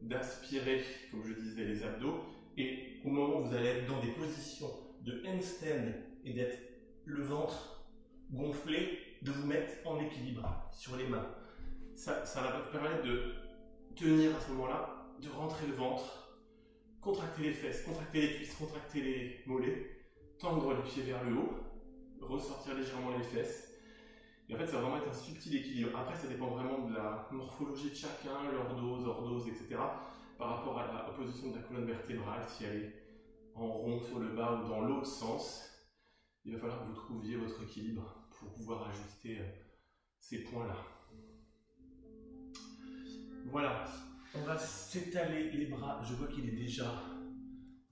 d'aspirer, comme je disais, les abdos. Et au moment où vous allez être dans des positions de handstand et d'être le ventre gonflé, de vous mettre en équilibre sur les mains. Ça va vous permettre de tenir à ce moment-là, de rentrer le ventre, contracter les fesses, contracter les cuisses, contracter les mollets, tendre les pieds vers le haut, ressortir légèrement les fesses. Et en fait, ça va vraiment être un subtil équilibre. Après, ça dépend vraiment de la morphologie de chacun, lordose, ordose, etc. Par rapport à la position de la colonne vertébrale, si elle est en rond sur le bas ou dans l'autre sens, il va falloir que vous trouviez votre équilibre pour pouvoir ajuster ces points-là. Voilà, on va s'étaler les bras. Je vois qu'il est déjà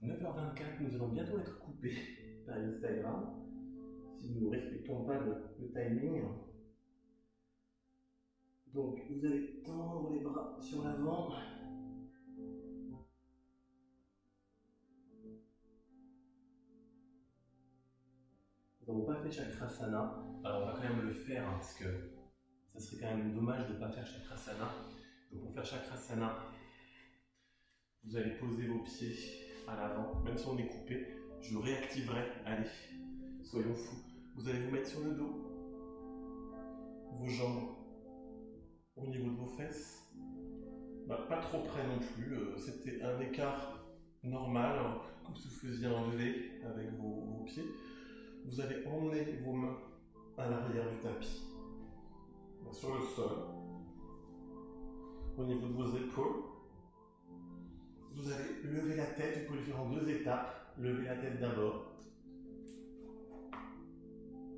9h24, nous allons bientôt être coupés par Instagram si nous ne respectons pas le timing. Donc vous allez tendre les bras sur l'avant. Nous n'avons pas fait Chakrasana, alors on va quand même le faire parce que ça serait quand même dommage de ne pas faire Chakrasana. Donc pour faire Chakrasana, vous allez poser vos pieds à l'avant, même si on est coupé, je réactiverai. Allez, soyons fous. Vous allez vous mettre sur le dos, vos jambes au niveau de vos fesses, pas trop près non plus, c'était un écart normal, comme si vous faisiez un V avec vos pieds. Vous allez emmener vos mains à l'arrière du tapis, sur le sol, au niveau de vos épaules. Vous allez lever la tête, vous pouvez le faire en 2 étapes. Levez la tête d'abord.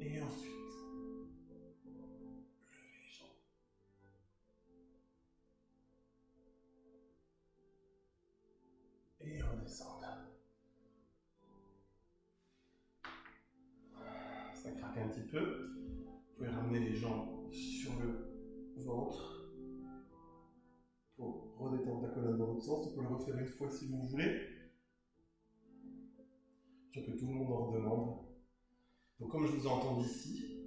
Et ensuite, levez les jambes. Et redescendre. Ça craque un petit peu. Vous pouvez ramener les jambes sur le ventre pour redétendre la colonne dans l'autre sens. On peut le refaire une fois si vous voulez. Je sais que tout le monde en demande. Donc comme je vous entends d'ici,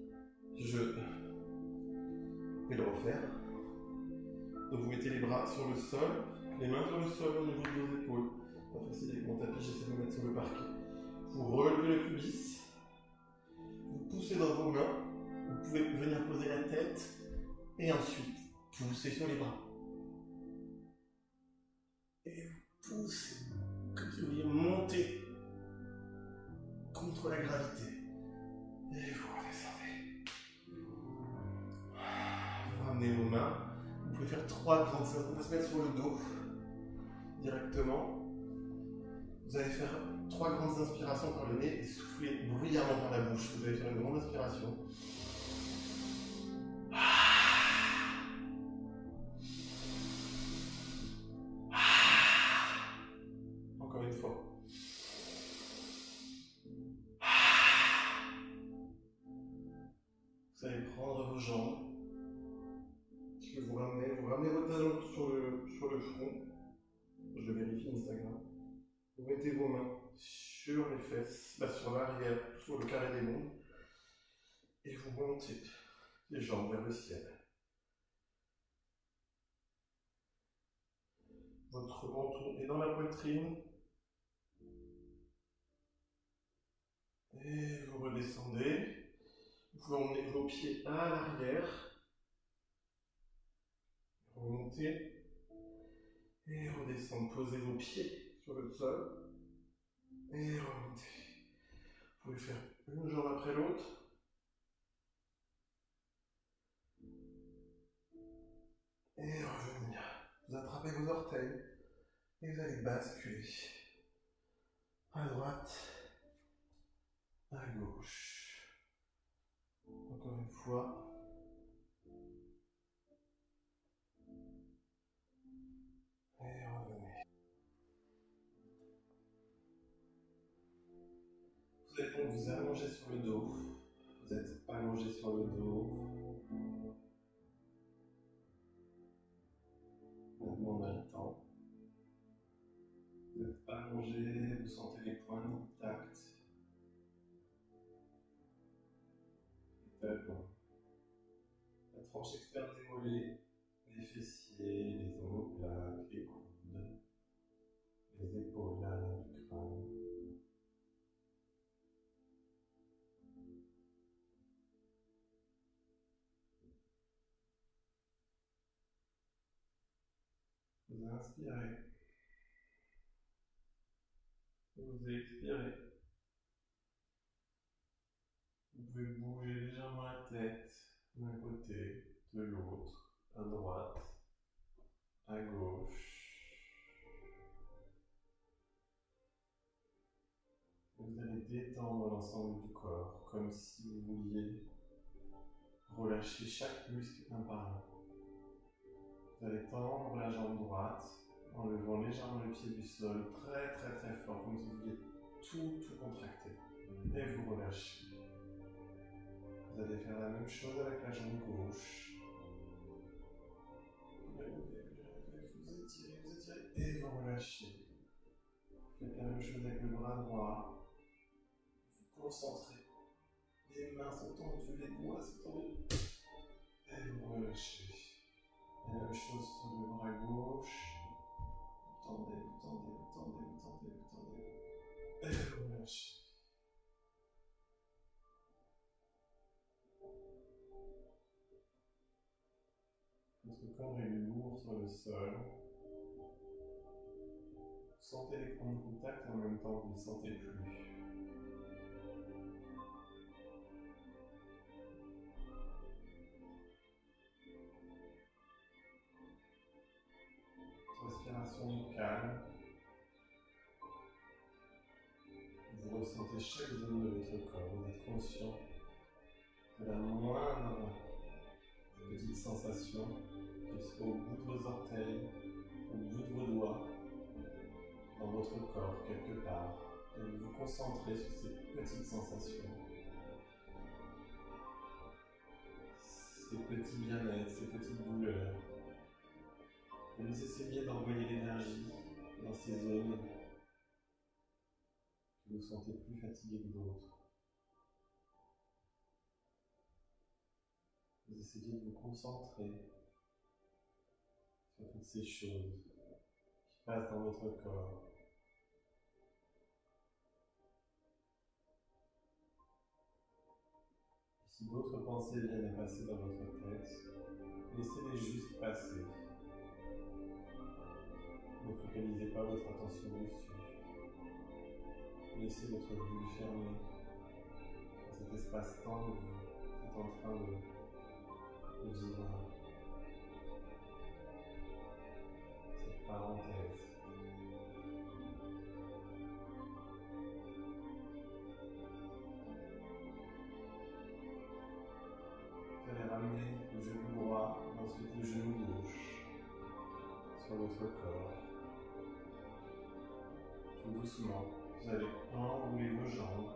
je vais le refaire. Donc vous mettez les bras sur le sol, les mains sur le sol au niveau de vos épaules. Pas facile avec mon tapis, j'essaie de me mettre sur le parquet. Vous relevez le pubis, vous poussez dans vos mains, vous pouvez venir poser la tête et ensuite poussez sur les bras. Et vous poussez, comme si vous vouliez monter contre la gravité. Et vous redescendez. Vous ramenez vos mains. Vous pouvez faire 3 grandes séances. On va se mettre sur le dos directement. Vous allez faire 3 grandes inspirations par le nez et souffler bruyamment par la bouche. Vous allez faire une grande inspiration. Encore une fois. Vous allez prendre vos jambes Et vous ramenez votre talon sur le front. Je vérifie Instagram. Vous mettez vos mains sur les fesses, là sur l'arrière, sur le carré des mondes. Et vous montez les jambes vers le ciel. Votre menton est dans la poitrine. Et vous redescendez. Vous emmenez vos pieds à l'arrière. Remontez. Et redescendez. Posez vos pieds sur le sol. Et remontez. Vous pouvez faire une jambe après l'autre. Et revenir. Vous attrapez vos orteils. Et vous allez basculer. À droite. À gauche. Encore une fois. Et revenez. Vous allez donc vous allonger sur le dos. Vous êtes allongé sur le dos. Maintenant on a le temps. Vous êtes allongé, vous sentez les poings intacts. Les talons. La tranche externe des mollets, les fessiers, les omoplates, les coudes, les épaules, l'arrière du crâne. Vous inspirez. Vous expirez. Vous pouvez bouger légèrement la tête d'un côté, de l'autre, à droite, à gauche. Vous allez détendre l'ensemble du corps, comme si vous vouliez relâcher chaque muscle un par un. Vous allez tendre la jambe droite, en levant légèrement le pied du sol, très très très fort, comme si vous vouliez tout contracter. Et vous relâchez. Vous allez faire la même chose avec la jambe gauche. Vous étirez, et vous relâchez. Vous faites la même chose avec le bras droit. Vous concentrez. Les mains sont tendues, les doigts sont tendus. Et vous relâchez. Et la même chose sur le bras gauche. Vous tendez. Et vous relâchez. Votre corps est lourd sur le sol. Vous sentez les points de contact et en même temps vous ne les sentez plus. Respiration calme. Vous ressentez chaque zone de votre corps. Vous êtes conscient de la moindre petite sensation jusqu'au bout de vos orteils, au bout de vos doigts, dans votre corps, quelque part. Et vous vous concentrez sur ces petites sensations. Ces petits bien-être, ces petites douleurs. Et vous essayez d'envoyer l'énergie dans ces zones que vous sentez plus fatiguées que d'autres. Vous essayez de vous concentrer sur toutes ces choses qui passent dans votre corps. Et si d'autres pensées viennent passer dans votre tête, laissez-les juste passer. Ne focalisez pas votre attention dessus. Laissez votre bulle fermée dans cet espace-temps où vous êtes en train de vivre cette parenthèse. Vous allez ramener le genou droit et ensuite le genou gauche sur votre corps. Tout doucement, vous allez enrouler vos jambes.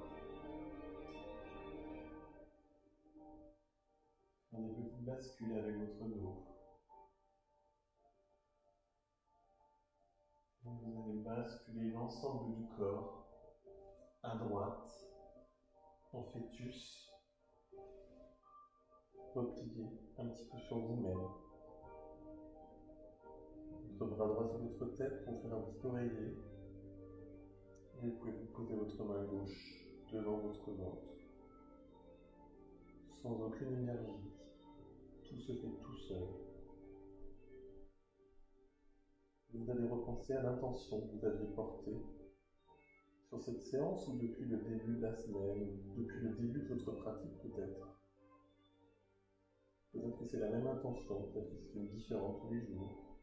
Faire des petites bascules avec votre dos. Vous allez basculer l'ensemble du corps à droite, en fœtus, replié un petit peu sur vous-même. Votre bras droit sur votre tête pour faire un petit oreiller. Et vous pouvez vous poser votre main gauche devant votre ventre, sans aucune énergie. Tout se fait tout seul. Vous allez repenser à l'intention que vous aviez portée sur cette séance ou depuis le début de la semaine, ou depuis le début de votre pratique peut-être. Peut-être que c'est la même intention, peut-être que c'est une différente tous les jours.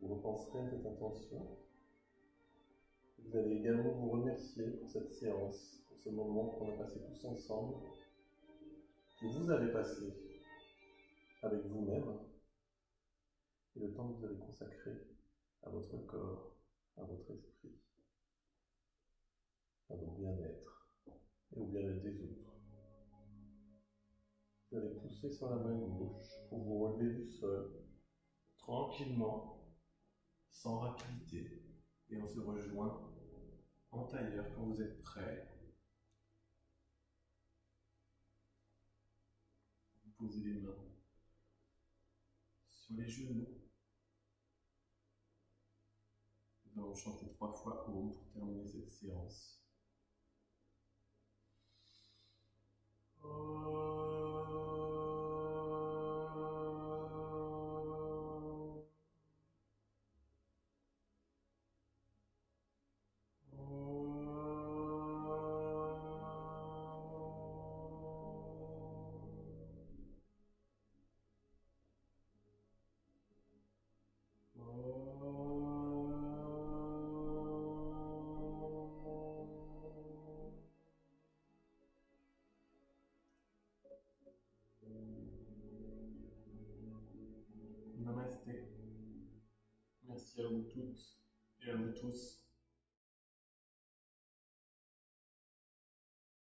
Vous repenserez à cette intention. Vous allez également vous remercier pour cette séance, pour ce moment qu'on a passé tous ensemble, que vous avez passé avec vous-même, et le temps que vous avez consacré à votre corps, à votre esprit, à votre bien-être et au bien-être des autres. Vous allez pousser sur la main gauche pour vous relever du sol, tranquillement, sans rapidité, et on se rejoint en tailleur quand vous êtes prêt. Vous posez les mains sur les genoux. Nous allons chanter 3 fois Om pour terminer cette séance. Namasté. Merci à vous toutes et à vous tous